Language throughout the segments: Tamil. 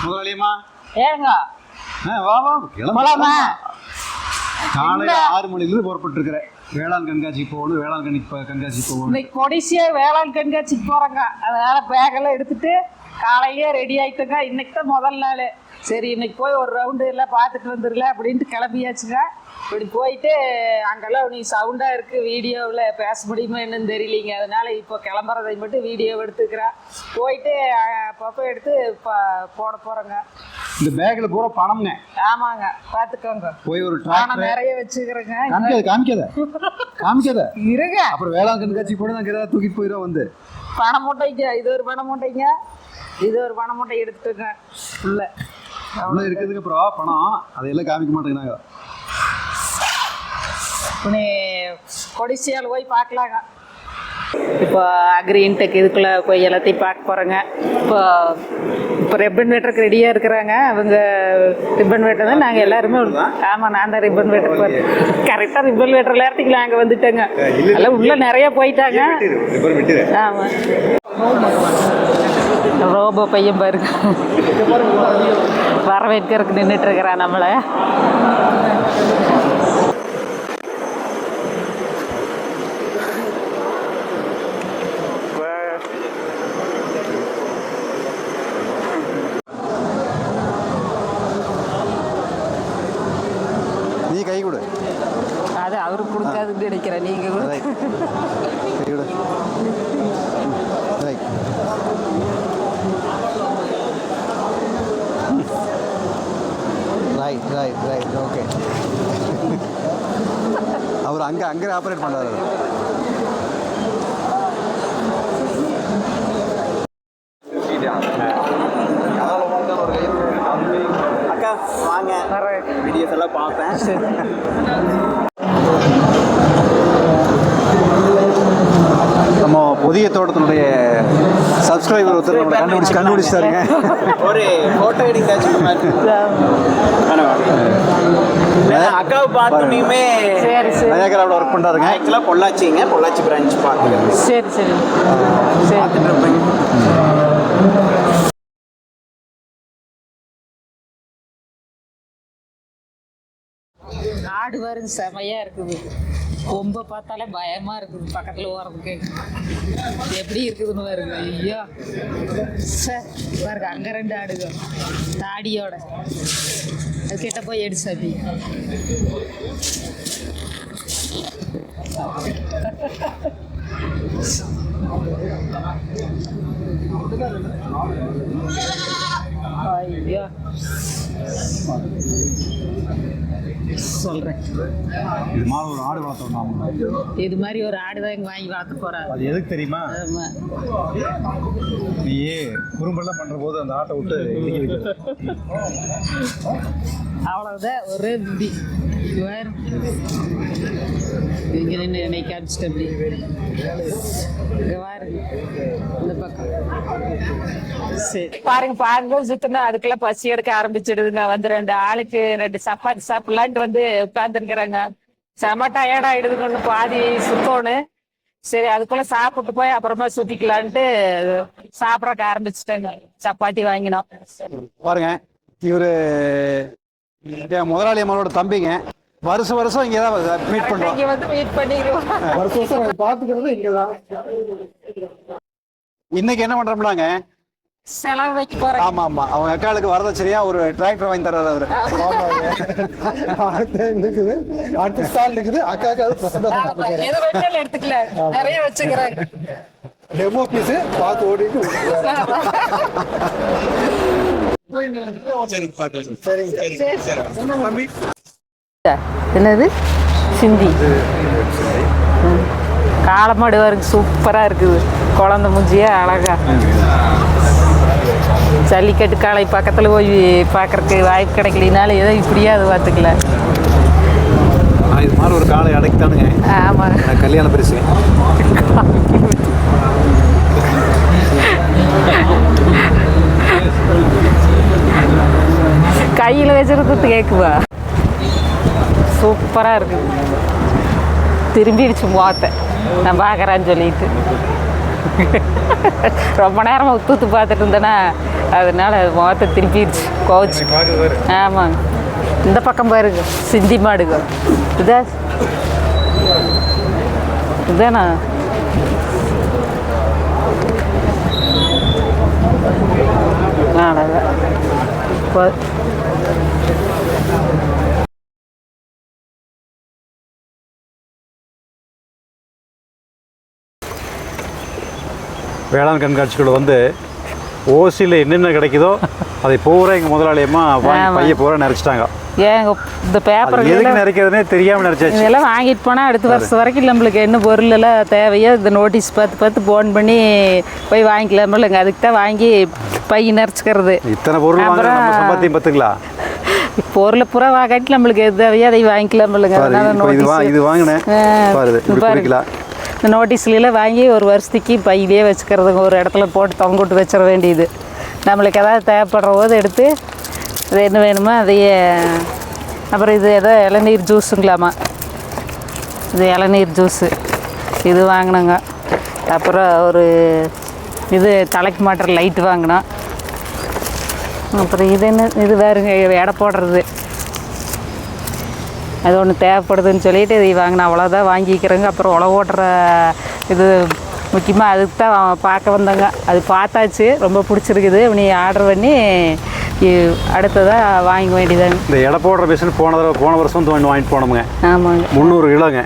முதலாளியம்மா ஏங்க வா வா போலாமா? காலையில் 6 மணிலிருந்து புறப்பட்டு இருக்கிறேன். வேளாண் கண்காட்சிக்கு போகணும், வேளாண் கண்காட்சிக்கு போகணும். இன்னைக்கு கொடிசியா வேளாண் கண்காட்சிக்கு போறேங்க. அதனால பேக்கெல்லாம் எடுத்துட்டு காலையிலேயே ரெடி ஆயிட்டுங்க. இன்னைக்கு தான் முதல் நாள். சரி இன்னைக்கு போய் ஒரு ரவுண்டு எல்லாம் பார்த்துட்டு வந்துடல அப்படின்ட்டு கிளம்பியாச்சுங்க. இப்படி போயிட்டு அங்கெல்லாம் நீ சவுண்டாக இருக்குது, வீடியோவில் பேச முடியுமா என்னன்னு தெரியலிங்க. அதனால் இப்போ கிளம்புறதை மட்டும் வீடியோ எடுத்துக்கிறேன். போயிட்டு அப்பப்போ எடுத்து போட போகிறேங்க. இந்த பேக்கில் பூரா பணம்ங்க. ஆமாங்க, பார்த்துக்கோங்க. போய் ஒரு பணம் நிறைய வச்சுக்கிறேங்க. காமிக்காத இருங்க. அப்புறம் வேளாண் கண்காட்சி போட நாங்கள் ஏதாவது தூக்கிட்டு போயிடும். வந்து பணம் மூட்டைங்க, இது ஒரு பணம் மூட்டைங்க, இது ஒரு பணம் மூட்டை எடுத்துட்டுங்க. உள்ள அவ்வளோ இருக்கிறதுக்கு அப்புறம் பணம் அதையெல்லாம் காமிக்க மாட்டேங்கிறாங்க. நீ கொடிசியால் போய் பார்க்கலாங்க. இப்போ அக்ரீன்டெக் இதுக்குள்ளே போய் எல்லாத்தையும் பார்க்க போகிறேங்க. இப்போ ரிப்பன் வெட்டுறதுக்கு ரெடியாக இருக்கிறாங்க. அவங்க ரிப்பன் வெட்டுறது நாங்கள் எல்லாருமே. ஆமாம், நான் தான் ரிப்பன் வெட்டுறதுக்கு போகிறேன். கரெக்டாக ரிப்பன் வெட்டுற நேரத்துக்கு நாங்கள் வந்துட்டோங்க. எல்லாம் உள்ளே நிறைய போயிட்டாங்க. ஆமாம், ரோபோ பையன் பாருங்க வரவேற்கிறதுக்கு நின்றுட்டு இருக்கிறான் நம்மளை. நீ கை கொடு. அது அவருக்கு கொடுக்காதுன்னு நினைக்கிறேன். நீங்கள் கூட கை கொடு. Right okay. அவர் அங்கே ஆப்ரேட் பண்ணுறாரு. அக்கா வாங்க, வீடியோஸ் எல்லாம் பார்ப்பேன். நம்ம புதிய தோட்டத்தினுடைய சப்ஸ்கிரைபர் ஒருத்தர் கண்டுபிடிச்சாருங்க. ஒரு ஃபோட்டோ எடிங் அக்காவை பார்த்துமே சரி சரி நயாகராவில் ஒர்க் பண்ணுறாருங்க. ஆக்சுவலாக பொள்ளாச்சி பிரான்ச் பார்த்துக்கிறேன். சரி சரி சரி. பார்த்துட்டு இருப்பேங்க. ஆடு பாருங்க, செமையாக இருக்குது. கொம்பை பார்த்தாலே பயமாக இருக்குது பக்கத்தில் ஓரத்துக்கு. எப்படி இருக்குதுன்னு பாருங்க. ஐயோ சார் பாருங்க, அங்கே 2 ஆடுங்க தாடியோட. அது கிட்ட போய் எடுத்து ஐயோ சொல்கிறேன். இது மாதிரி ஒரு ஆடு வளர்த்தோம். இது மாதிரி ஒரு ஆடு தான் இங்கே வாங்கி வளர்த்து போகிறாரு. அது எதுக்கு தெரியுமா? நீ குறும்பெல்லாம் பண்ணுற போது அந்த ஆட்டை விட்டு அவ்வளோதான். ஒரே விதி இங்கே நின்று என்னை காமிச்சிட்டு அப்படி இங்கே பாருங்க இந்த பக்கம். சரி பாருங்க சுத்தினா அதுக்கெல்லாம் பசி எடுக்க ஆரம்பிச்சிடுதுங்க. வந்து 2 ஆளுக்கு 2 சப்பாத்தி சாப்பிடலான்ட்டு வந்து உட்காந்துருக்குறாங்க. செம டயர்ட் ஆயிடுதுங்க. ஒன்று பாதி சுத்தோன்னு. சரி அதுக்குள்ள சாப்பிட்டு போய் அப்புறமா சுத்திக்கலான்ட்டு சாப்பிட்றக்க ஆரம்பிச்சுட்டேங்க. சப்பாத்தி வாங்கினோம். பாருங்க, இவரு முதலாளி அம்மாவோட தம்பிங்க. வருஷம் இங்கே தான் மீட் பண்ணுறோம். இங்கே வந்து மீட் பண்ணிடுவோம். வருஷம் பார்த்துக்கிறது இங்கே தான். இன்னைக்கு என்ன பண்ணுறோம்னாங்க, செலவு வைக்க போறேன். ஆமா அவங்க அக்காளுக்கு வரதட்சணையா ஒரு டிராக்டர் வாங்கி தர்றாரு அவரு. அடுத்த ஸ்டால் இருக்குது அக்காவுக்கு. எது வேணாலும் எடுத்துக்கல, நிறைய வச்சுக்கிறேன். டெமோ பீஸ் பார்த்து ஓடிட்டு. என்னது சிந்தி காலமாடு பாருங்க, சூப்பரா இருக்குது. குழந்தை மூஞ்சியா அழகா. ஜல்லிக்கட்டு காளை பக்கத்தில் போய் பார்க்கறதுக்கு வாய்ப்பு கிடைக்கலினால ஏதோ இப்படியே அது பார்த்துக்கல. இது மாதிரி ஒரு காளை அடைக்குதானுங்க. ஆமாம், கல்யாண பரிசு. கையில் வச்சுருக்கிறது கேட்குவா. சூப்பராக இருக்குது. திரும்பிடுச்சு முகத்தை நான் பார்க்குறேன்னு சொல்லிட்டு. ரொம்ப நேரமாக உத்து பார்த்துட்டு இருந்தேன்னா அதனால அது முகத்தை திருப்பிடுச்சு கோச்சு. ஆமாங்க. இந்த பக்கம் பாருங்க சிந்தி மாடுங்க. இதானா வேளாண் கண்காட்சிக்குள்ள வந்து ஓசியில் என்னென்ன கிடைக்குதோ அதை பூரா எங்கள் முதலாளியம்மா பைய பூரா நிறைச்சிட்டாங்க. ஏங்க இந்த பேப்பர் எதுக்கு நிறைக்கிறதுனே தெரியாமல் நிறைச்சாச்சு. இதெல்லாம் வாங்கிட்டு போனால் அடுத்த வருஷம் வரைக்கும் நம்மளுக்கு என்ன பொருள் எல்லாம் தேவையோ இந்த நோட்டீஸ் பார்த்து ஃபோன் பண்ணி போய் வாங்கிக்கலாம் இல்லைங்க. அதுக்கு தான் வாங்கி பை நிறைச்சிக்கிறது. இத்தனை பொருள் சம்பாத்தியம் பார்த்துங்களா. பொருளை பூரா வாங்காட்டி நம்மளுக்கு எது தேவையோ அதை வாங்கிக்கலாம் இல்லைங்க. இது வாங்கினேன் பாருங்க. இந்த நோட்டீஸ்லாம் வாங்கி ஒரு வருஷத்துக்கு பையிலே வச்சுக்கிறதுங்க. ஒரு இடத்துல போட்டு தொங்கிட்டு வச்சிட வேண்டியது. நம்மளுக்கு ஏதாவது தேவைப்படுற போது எடுத்து அது என்ன வேணுமோ அதையே. அப்புறம் இது ஏதோ இளநீர் ஜூஸுங்களாமா. இது இளநீர் ஜூஸு இது வாங்கினோங்க. அப்புறம் ஒரு இது தலைக்கு மாட்டுற லைட்டு வாங்கினோம். அப்புறம் இது என்ன இது வேறுங்க எடை போடுறது. அது ஒன்று தேவைப்படுதுன்னு சொல்லிட்டு இதை வாங்கினேன். அவ்வளோதான் வாங்கிக்கிறேங்க. அப்புறம் உழவு ஓட்டுற இது முக்கியமாக அதுக்கு தான் பார்க்க வந்தேங்க. அது பார்த்தாச்சு, ரொம்ப பிடிச்சிருக்குது. நீ ஆர்டர் பண்ணி அடுத்ததாக வாங்க வேண்டியதாங்க. இந்த எடை போடுற மிஷின் போன வருஷம் ஒன்று வாங்கிட்டு போனோமுங்க. ஆமாங்க. 300 கிலோங்க.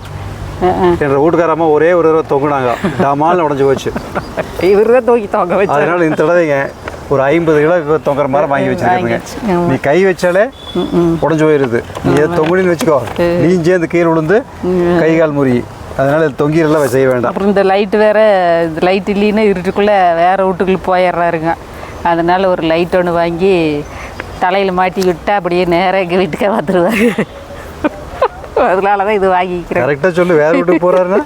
என்ற வீட்டுக்காரம்மா ஒரே ஒரு தடவை தொங்குனாங்க. டமால் உடஞ்சி போச்சு. இவர் தான் தொங்க வச்சு. அதனால இந்த தடவைங்க ஒரு 50 கிலோ தொங்குற மாதிரி வாங்கி வச்சிருக்காங்க. நீ கை வச்சாலே உடஞ்சு போயிருது. நீ எதை தொங்குன்னு வச்சுக்கோ, நீ சேர்ந்து கீழே விழுந்து கை கால் முறி. அதனால தொங்கிரெல்லாம் செய்ய வேண்டாம். அப்புறம் இந்த லைட்டு வேற, இந்த லைட் இல்லைன்னா இருட்டுக்குள்ளே வேற வீட்டுக்குள்ளே போயிடுறாருங்க. அதனால ஒரு லைட் ஒன்று வாங்கி தலையில் மாட்டி விட்டா அப்படியே நேராக எங்கள் வீட்டுக்கே வந்துடுவாரு. அதனால தான் இது வாங்கிக்கிறேன். கரெக்டாக சொல்லு, வேற வீட்டுக்கு போகிறாருன்னா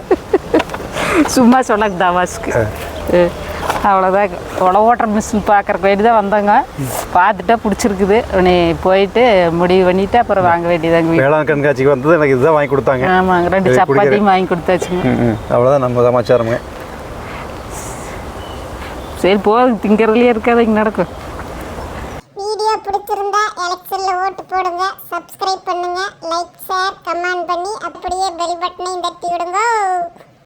சும்மா சொன்னாங்க தமாஸ்க்கு. அவ்வளோதான். உழவு ஓட்டுற மிஷின் பார்க்குறக்கு வேண்டி தான் வந்தாங்க. பார்த்துட்டா பிடிச்சிருக்குது. நீ போயிட்டு முடிவு பண்ணிவிட்டு அப்புறம் வாங்க வேண்டியதாங்க. வேளாண் கண்காட்சிக்கு வந்தது எனக்கு இதுதான் வாங்கி கொடுத்தாங்க. ஆமாங்க, 2 சப்பாத்தியும் வாங்கி கொடுத்தாச்சுங்க. அவ்வளோதான் நம்ம சமாச்சாரங்க. சரி போதும், திங்கிறதுலேயே இருக்காது இங்கே நடக்கும். வீடியோ பிடிச்சிருந்தா எலெக்ஷனில் ஓட்டு போடுங்க, சப்ஸ்கிரைப் பண்ணுங்க, லைக் ஷேர் கமெண்ட் பண்ணி அப்படியே பெல் பட்டனை தட்டி விடுங்க.